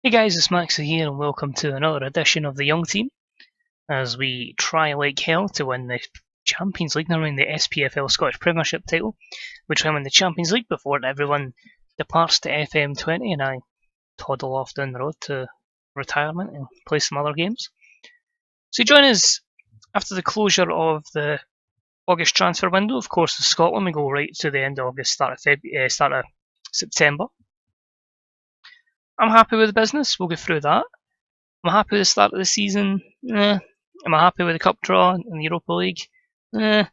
Hey guys, it's Maxie here and welcome to another edition of the Young Team as we try like hell to win the Champions League, never mind the SPFL Scottish Premiership title. We try and win the Champions League before everyone departs to FM20 and I toddle off down the road to retirement and play some other games. So join us after the closure of the August transfer window. Of course, in Scotland we go right to the end of August, start of September. I'm happy with the business, we'll go through that. I'm happy with the start of the season. Am I happy with the cup draw in the Europa League? So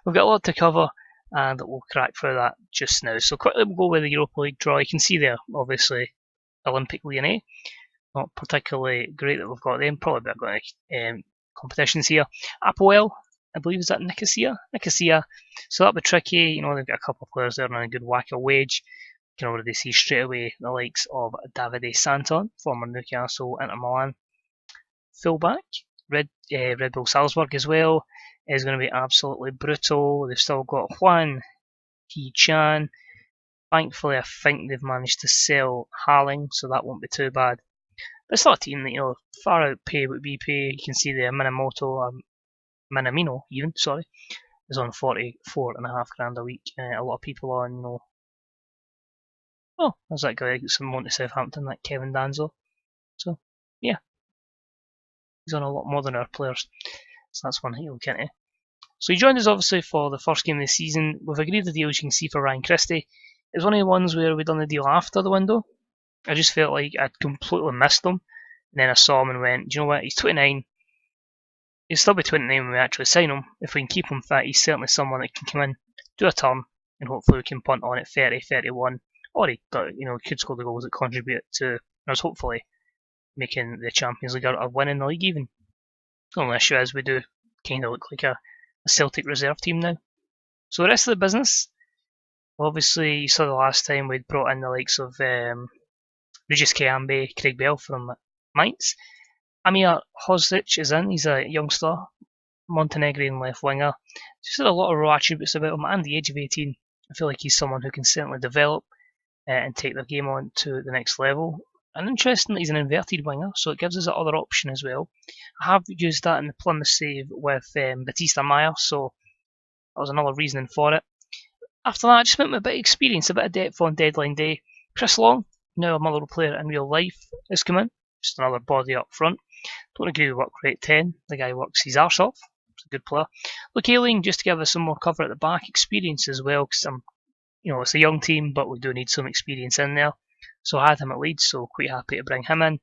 we've got a lot to cover and we'll crack through that just now. So quickly we'll go with the Europa League draw. You can see there, obviously, Olympic Lyonnais. Not particularly great that we've got them. Probably a bit of competitions here. Apoel, I believe, is that Nicosia? So that'll be tricky. You know, they've got a couple of players there on a good whack of wage. You can already see straight away the likes of Davide Santon, former Newcastle, Inter Milan fullback. Red Bull Salzburg as well is going to be absolutely brutal. They've still got Juan He-Chan. Thankfully, I think they've managed to sell Harling, so that won't be too bad. But it's not a team that, you know, far outpay what we pay. You can see there Minamino even, is on 44.5 grand a week. A lot of people on, you know, there's that guy who gets some money to Southampton, that Kevin Danzo. So, yeah. He's on a lot more than our players. So that's one that you'll look into. So he joined us obviously for the first game of the season. We've agreed the deal, as you can see, for Ryan Christie. It was one of the ones where we'd done the deal after the window. I just felt like I'd completely missed him. And then I saw him and went, do you know what, he's 29. He'll still be 29 when we actually sign him. If we can keep him fit, he's certainly someone that can come in, do a turn, and hopefully we can punt on at 30, 31. Or he could score the goals that contribute to us hopefully making the Champions League or winning the league even. The only issue is we do kind of look like a Celtic reserve team now. So the rest of the business, obviously you saw the last time we'd brought in the likes of Regis Kayambe, Craig Bell from Mainz. Amir Hostic is in, he's a youngster, Montenegrin left winger. Just had a lot of raw attributes about him, and the age of 18, I feel like he's someone who can certainly develop and take their game on to the next level. And interestingly, he's an inverted winger, so it gives us that other option as well. I have used that in the Plymouth save with Batista Meyer, so that was another reasoning for it. After that, I just went with a bit of experience, a bit of depth on deadline day. Chris Long, now a Motherwell player in real life, has come in. Just another body up front. Don't agree with work rate 10. The guy works his arse off. He's a good player. Luke Ayling, just to give us some more cover at the back, experience as well, because it's a young team, but we do need some experience in there. So I had him at Leeds, so quite happy to bring him in.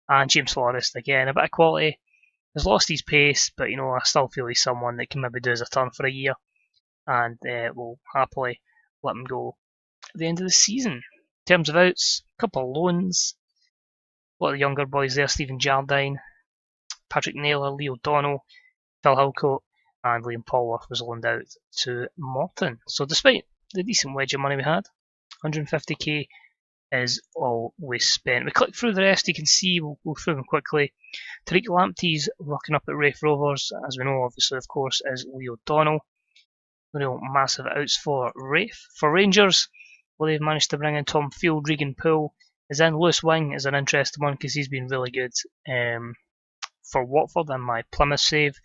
And James Forrest, again, a bit of quality. Has lost his pace, but I still feel he's someone that can maybe do as a turn for a year. And we'll happily let him go at the end of the season. In terms of outs, a couple of loans. A lot of the younger boys there, Stephen Jardine, Patrick Naylor, Leo Donnell, Phil Hillcoat, and Liam Polworth was loaned out to Morton. So despite the decent wedge of money we had, 150k is all we spent. We click through the rest, you can see, we'll go through them quickly. Tariq Lamptey's rocking up at Raith Rovers, as we know, obviously, of course, is Leo Donnell. Real massive outs for Raith. For Rangers, well, they've managed to bring in Tom Field. Regan Poole is in. Lewis Wing is an interesting one because he's been really good for Watford and my Plymouth save.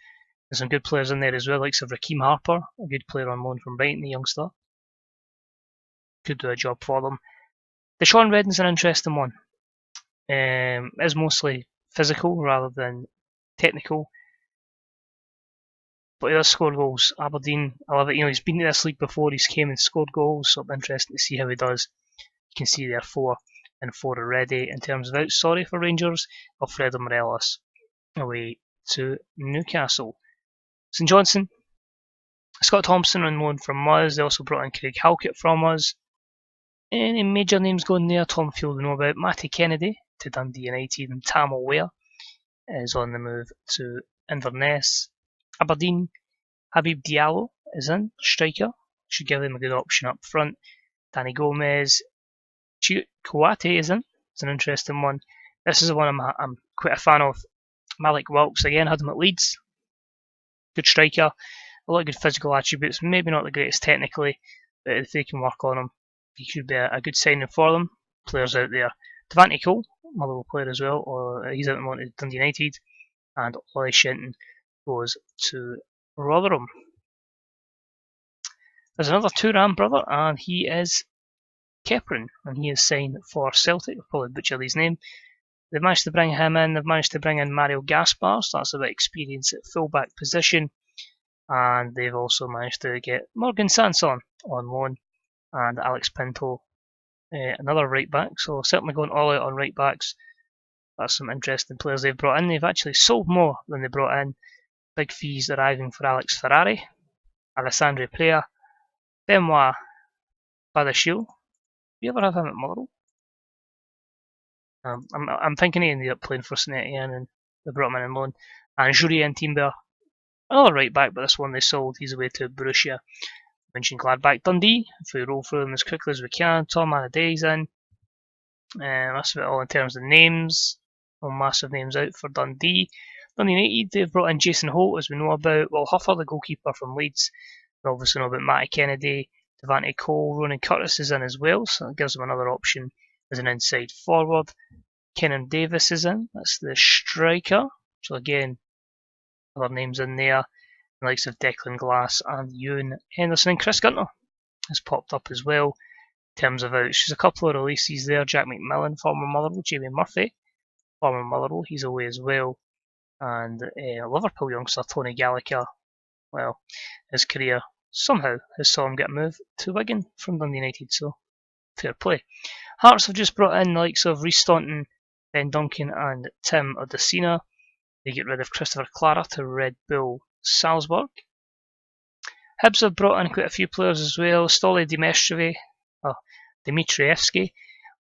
There's some good players in there as well, like Raheem Harper, a good player on loan from Brighton, the youngster. Could do a job for them. Deshaun Redden's an interesting one. Is mostly physical rather than technical. But he does score goals. Aberdeen, I love it. He's been to this league before, he's came and scored goals, so it'll be interesting to see how he does. You can see there 4 and 4 already. In terms of outs, for Rangers, Alfredo Morelos away to Newcastle. St Johnstone, Scott Thompson on loan from us. They also brought in Craig Halkett from us. Any major names going there? Tom Field we know about. Matty Kennedy to Dundee United, and Tam Ware is on the move to Inverness. Aberdeen, Habib Diallo is in, striker. Should give him a good option up front. Danny Gomez. Kouate is in. It's an interesting one. This is the one I'm quite a fan of. Malik Wilkes, again, had him at Leeds. Good striker. A lot of good physical attributes. Maybe not the greatest technically, but if they can work on him, he should be a good signing for them. Players out there Devante Cole, Motherwell player as well, or he's out on to Dundee United, and Ollie Shenton goes to Rotherham. There's another Turan brother, and he is Keprin, and he is signed for Celtic. I'll probably butcher his name. They've managed to bring him in. They've managed to bring in Mario Gaspar, so that's a bit of experience at fullback position. And they've also managed to get Morgan Sanson on loan and Alex Pinto, another right back. So certainly going all out on right backs. That's some interesting players they've brought in. They've actually sold more than they brought in. Big fees arriving for Alex Ferrari, Alessandro Plea, Benoit Badashil. Do you ever have him at Motherwell? I'm thinking he ended up playing for St Etienne and they brought him in on loan. And Julien Timber, another right back, but this one they sold. He's away to Borussia Mönchengladbach. Dundee, if we roll through them as quickly as we can. Tom Anaday's in. That's about all in terms of names. No massive names out for Dundee. Dundee United, they've brought in Jason Holt, as we know about. Well, Huffer, the goalkeeper from Leeds. We obviously know about Matty Kennedy. Devante Cole, Ronan Curtis is in as well, so that gives them another option as an inside forward. Kenan Davis is in, that's the striker. So again, other names in there. The likes of Declan Glass and Ewan Henderson, and Chris Gunter has popped up as well. In terms of outs, there's a couple of releases there. Jack McMillan, former Motherwell, Jamie Murphy, former Motherwell, he's away as well. And Liverpool youngster Tony Gallagher, well, his career somehow has saw him get a move to Wigan from Dundee United, so fair play. Hearts have just brought in the likes of Rhys Staunton, Ben Duncan and Tim Odesina. They get rid of Christopher Clara to Red Bull Salzburg. Hibs have brought in quite a few players as well. Stole Dimitrievski.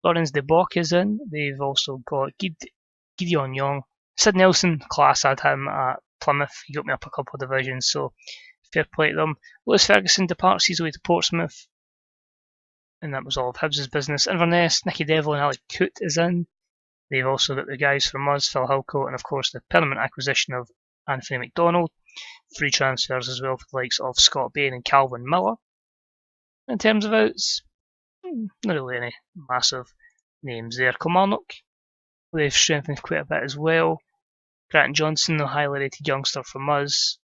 Lawrence de Bock is in. They've also got Gideon Young. Sid Nelson, class, had him at Plymouth. He got me up a couple of divisions, so fair play to them. Lewis Ferguson departs, he's away to Portsmouth. And that was all of Hibs' business. Inverness, Nicky Devlin and Alec Coote is in. They've also got the guys from us, Phil Hilcoat, and of course the permanent acquisition of Anthony McDonald. Free transfers as well for the likes of Scott Bain and Calvin Miller. In terms of outs, not really any massive names there. Kilmarnock, they've strengthened quite a bit as well. Grattan Johnson, the highly rated youngster from us.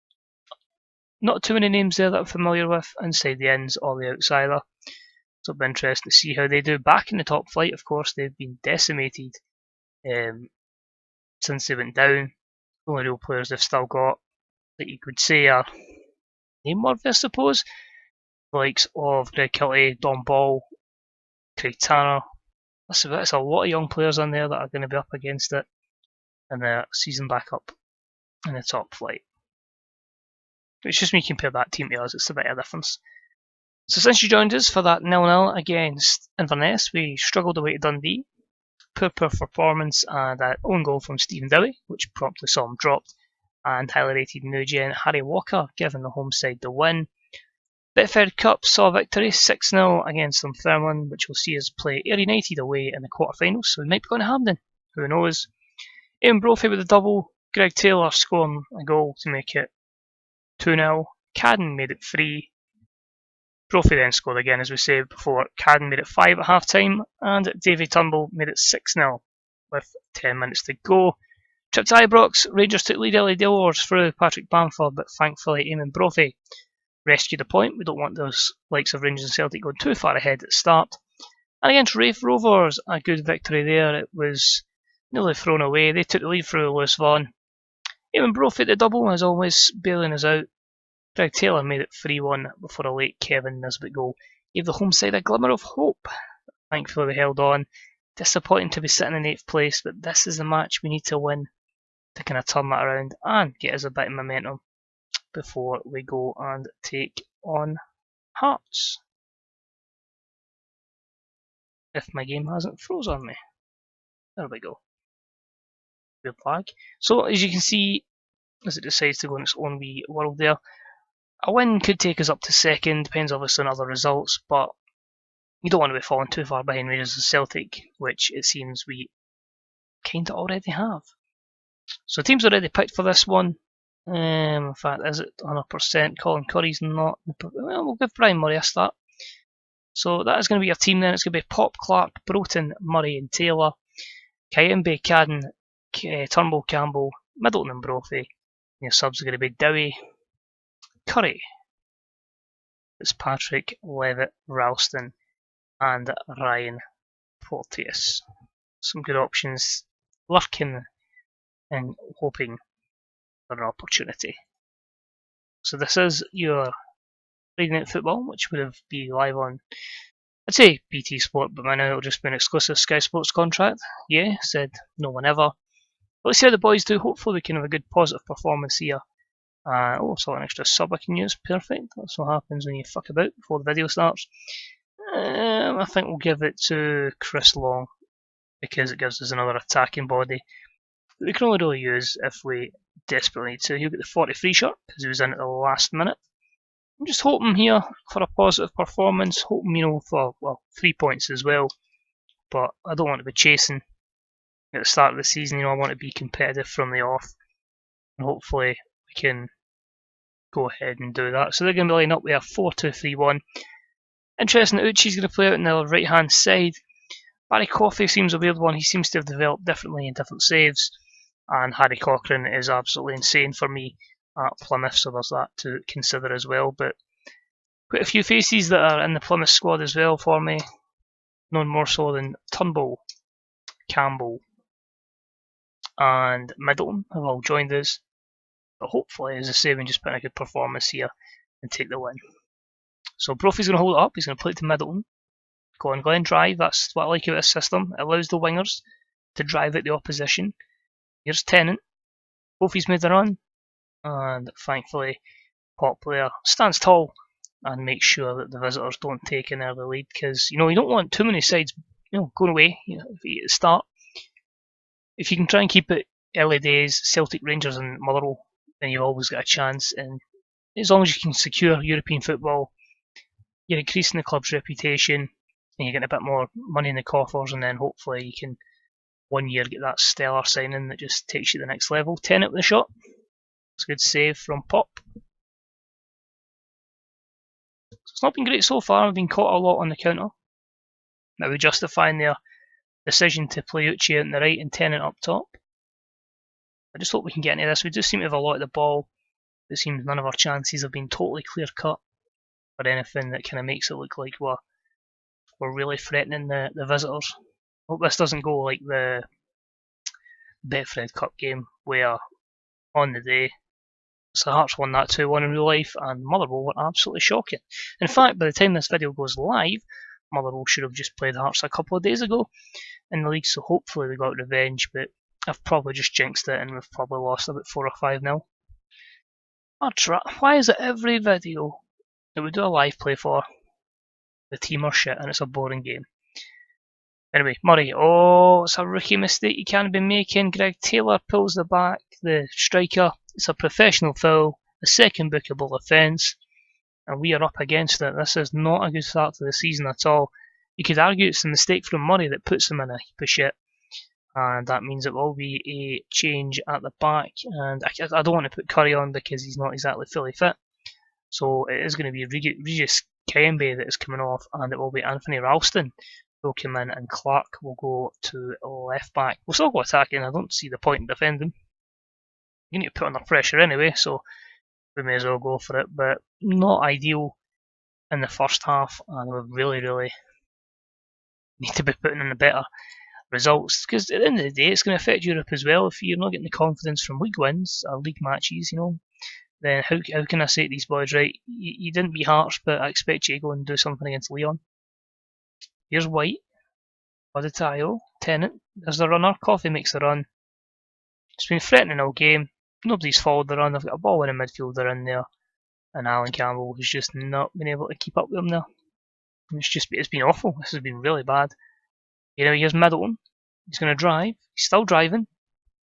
Not too many names there that I'm familiar with, inside the ins or the outs either. So it'll be interesting to see how they do. Back in the top flight, of course, they've been decimated since they went down. The only real players they've still got that you could say are name-worthy, I suppose. The likes of Greg Kilty, Don Ball, Craig Tanner. That's a lot of young players in there that are going to be up against it in the season back up in the top flight. It's just me compare that team to us, it's a bit of a difference. So since you joined us for that 0-0 against Inverness, we struggled away to Dundee. Poor performance and an own goal from Stephen Dowie, which promptly saw him dropped, and highly rated new gen Harry Walker giving the home side the win. Betfred Cup saw a victory 6-0 against Dunfermline, which will see us play Ayr United away in the quarterfinals, so we might be going to Hampden, who knows. Ian Brophy with a double, Greg Taylor scoring a goal to make it 2-0, Cadden made it 3. Brophy then scored again, as we said before. Cadden made it 5 at half time, and Davy Turnbull made it 6-0 with 10 minutes to go. Trip to Ibrox, Rangers took lead early doors through Patrick Bamford, but thankfully Eamon Brophy rescued the point. We don't want those likes of Rangers and Celtic going too far ahead at the start. And against Raith Rovers, a good victory there. It was nearly thrown away. They took the lead through Lewis Vaughan. Eamon Brophy at the double, as always, bailing us out. Greg Taylor made it 3-1 before a late Kevin Nisbet goal gave the home side a glimmer of hope. Thankfully they held on. Disappointing to be sitting in 8th place, but this is the match we need to win to kind of turn that around and get us a bit of momentum before we go and take on Hearts. If my game hasn't froze on me. There we go. Good flag. So as you can see, as it decides to go in its own wee world there, a win could take us up to second, depends obviously on other results, but you don't want to be falling too far behind Rangers and Celtic, which it seems we kind of already have. So teams already picked for this one. In fact, is it 100%? Colin Curry's not. Well, we'll give Brian Murray a start. So that is going to be your team then. It's going to be Pop, Clark, Broughton, Murray and Taylor. Kayembe, Cadden, Turnbull, Campbell, Middleton and Brophy. Your subs are going to be Dowie, Curry, Fitzpatrick, Levitt, Ralston and Ryan Porteous. Some good options lurking and hoping for an opportunity. So this is your Friday Night Football, which would have been live on, I'd say BT Sport, but by now it'll just be an exclusive Sky Sports contract. Yeah, said no one ever. But let's see how the boys do. Hopefully we can have a good positive performance here. So an extra sub I can use. Perfect. That's what happens when you fuck about before the video starts. I think we'll give it to Chris Long because it gives us another attacking body that we can only really use if we desperately need to. He'll get the 43 shirt because he was in at the last minute. I'm just hoping here for a positive performance, hoping, for, 3 points as well. But I don't want to be chasing at the start of the season, I want to be competitive from the off. And hopefully we can go ahead and do that. So they're going to be lining up with a 4-2-3-1. Interesting that Uchi's going to play out on the right hand side. Barry Coffey seems a weird one. He seems to have developed differently in different saves. And Harry Cochrane is absolutely insane for me at Plymouth, so there's that to consider as well. But quite a few faces that are in the Plymouth squad as well for me. None more so than Turnbull, Campbell and Middleton have all joined us. But hopefully, as I say, we can just put in a good performance here and take the win. So Brophy's going to hold it up. He's going to play it to Middleton. Go on, Glenn, drive. That's what I like about this system. It allows the wingers to drive at the opposition. Here's Tennant. Brophy's made the run. And thankfully, Pop player stands tall and makes sure that the visitors don't take an early lead. Because, you don't want too many sides going away at the start. If you can try and keep it early days, Celtic, Rangers and Motherwell, then you've always got a chance. And as long as you can secure European football, you're increasing the club's reputation and you're getting a bit more money in the coffers, and then hopefully you can one year get that stellar signing that just takes you to the next level. Tennant with the shot. It's a good save from Pop. It's not been great so far. I've been caught a lot on the counter. Now we're justifying their decision to play Uchi out on the right and Tennant up top. I just hope we can get into this. We do seem to have a lot of the ball. It seems none of our chances have been totally clear cut or anything that kind of makes it look like we're really threatening the visitors. Hope this doesn't go like the Betfred Cup game where on the day so Hearts won that 2-1 in real life and Motherwell were absolutely shocking. In fact, by the time this video goes live, Motherwell should have just played Hearts a couple of days ago in the league, so hopefully they got revenge, but I've probably just jinxed it and we've probably lost about 4 or 5-0. Why is it every video that we do a live play for, the team are shit and it's a boring game? Anyway, Murray, it's a rookie mistake you can't be making. Greg Taylor pulls the back, the striker. It's a professional foul, a second bookable offence, and we are up against it. This is not a good start to the season at all. You could argue it's a mistake from Murray that puts him in a heap of shit, and that means it will be a change at the back. And I don't want to put Curry on because he's not exactly fully fit, so it is going to be Regis Kayembe that is coming off, and it will be Anthony Ralston will come in, and Clark will go to left back. We'll still go attacking. I don't see the point in defending. You need to put under pressure anyway, so we may as well go for it. But not ideal in the first half, and we really, really need to be putting in the better results, because at the end of the day, it's going to affect Europe as well. If you're not getting the confidence from league wins or league matches, then how can I say to these boys, right? You didn't beat Hearts, but I expect you to go and do something against Leon. Here's White, Odetayo, Tennant. There's the runner. Coffey makes the run. It's been threatening all game. Nobody's followed the run. They've got a ball in a midfielder in there, and Alan Campbell has just not been able to keep up with them there. It's been awful. This has been really bad. Here's Middleton. He's going to drive. He's still driving.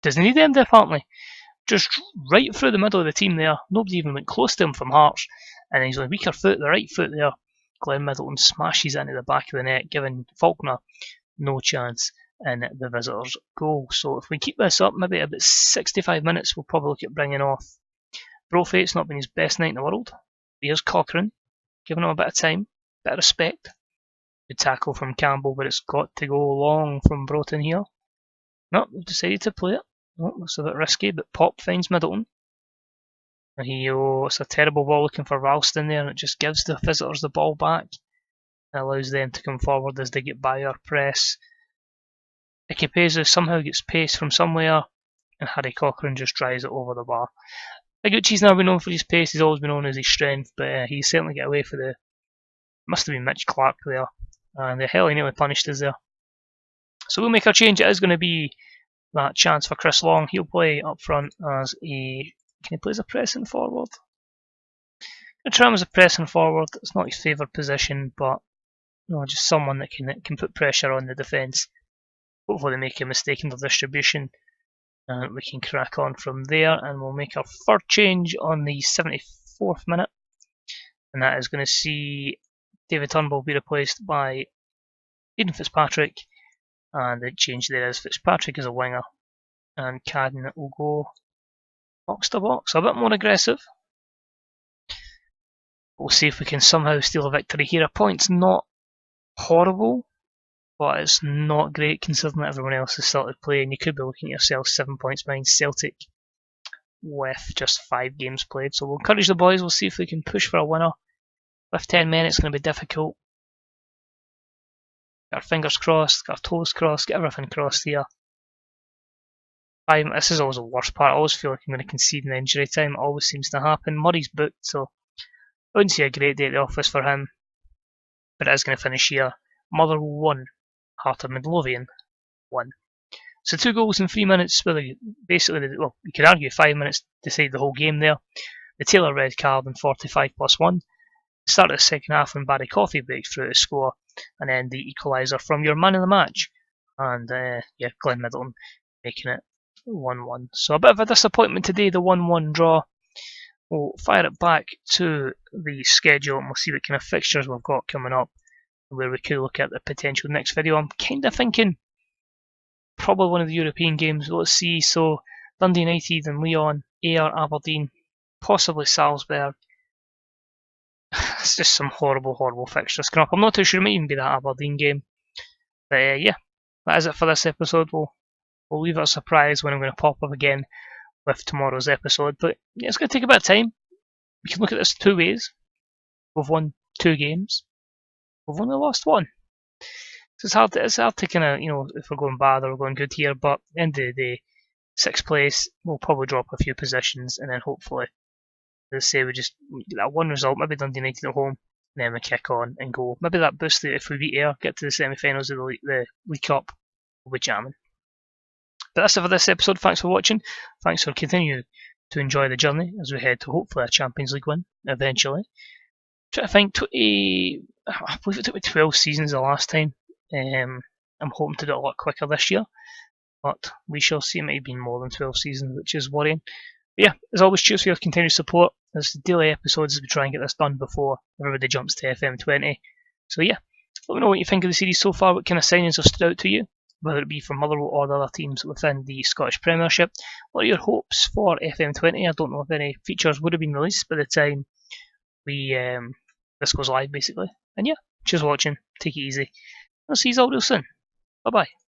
Doesn't need them there, apparently. Just right through the middle of the team there. Nobody even went close to him from Hearts, and he's on a weaker foot, the right foot there. Glenn Middleton smashes into the back of the net, giving Faulkner no chance in the visitors' goal. So if we keep this up, maybe about 65 minutes, we'll probably look at bringing off Brophy. It's not been his best night in the world. Here's Cochrane, giving him a bit of time, bit of respect. Good tackle from Campbell, but it's got to go long from Broughton here. No, we've decided to play it. Oh, that's a bit risky, but Pop finds Middleton. And it's a terrible ball looking for Ralston there, and it just gives the visitors the ball back. It allows them to come forward as they get by our press. Ikepeza somehow gets pace from somewhere, and Harry Cochrane just drives it over the bar. Iguchi's never been known for his pace, he's always been known as his strength, but he certainly get away for the... Must have been Mitch Clark there, and the hell he nearly punished us there. So we'll make our change. It is going to be that chance for Chris Long. He'll play up front as a... Can he play as a pressing forward? I'm going to try him as a pressing forward. It's not his favoured position, but just someone that can put pressure on the defence. Hopefully they make a mistake in the distribution, and we can crack on from there. And we'll make our third change on the 74th minute, and that is going to see David Turnbull be replaced by Aidan Fitzpatrick, and the change there is Fitzpatrick as a winger, and Cadden will go box to box, a bit more aggressive. We'll see if we can somehow steal a victory here. A point's not horrible, but it's not great considering that everyone else has started playing. You could be looking at yourself 7 points behind Celtic with just 5 games played. So we'll encourage the boys. We'll see if we can push for a winner. With 10 men, it's going to be difficult. Get our fingers crossed, get our toes crossed, get everything crossed here. This is always the worst part. I always feel like I'm going to concede in injury time. It always seems to happen. Murray's booked, so I wouldn't see a great day at the office for him. But it is going to finish here. Motherwell 1, Heart of Midlothian 1. So 2 goals in 3 minutes. Basically, well, you could argue 5 minutes decide the whole game there. The Taylor red card in 45+1. Start of the second half when Barry Coffey breaks through to score. And then the equaliser from your man of the match. And Glenn Middleton making it 1-1. So a bit of a disappointment today, the 1-1 draw. We'll fire it back to the schedule and we'll see what kind of fixtures we've got coming up, where we could look at the potential next video. I'm kind of thinking probably one of the European games. Let's see. So Dundee United and Lyon, Ayr, Aberdeen, possibly Salzburg. It's just some horrible, horrible fixtures coming up. I'm not too sure it might even be that Aberdeen game. But that is it for this episode. We'll leave it a surprise when I'm going to pop up again with tomorrow's episode. But it's going to take a bit of time. We can look at this 2 ways. We've won 2 games. We've only lost 1. So it's hard to kind of, if we're going bad or we're going good here. But at the end of the day, 6th place, we'll probably drop a few positions, and then hopefully, let's say we just get that 1 result, maybe Dundee United at home, and then we kick on and go. Maybe that boosts it if we beat Ayr, get to the semi-finals of the League Cup, we'll be jamming. But that's it for this episode. Thanks for watching. Thanks for continuing to enjoy the journey as we head to hopefully a Champions League win eventually. Try to think, I believe it took me 12 seasons the last time. I'm hoping to do it a lot quicker this year, but we shall see. It might have been more than 12 seasons, which is worrying. But as always, cheers for your continued support. There's the daily episodes as we try and get this done before everybody jumps to FM20. So let me know what you think of the series so far. What kind of signings have stood out to you, whether it be from Motherwell or the other teams within the Scottish Premiership. What are your hopes for FM20? I don't know if any features would have been released by the time this goes live, basically. And cheers for watching. Take it easy. I'll see you all real soon. Bye bye.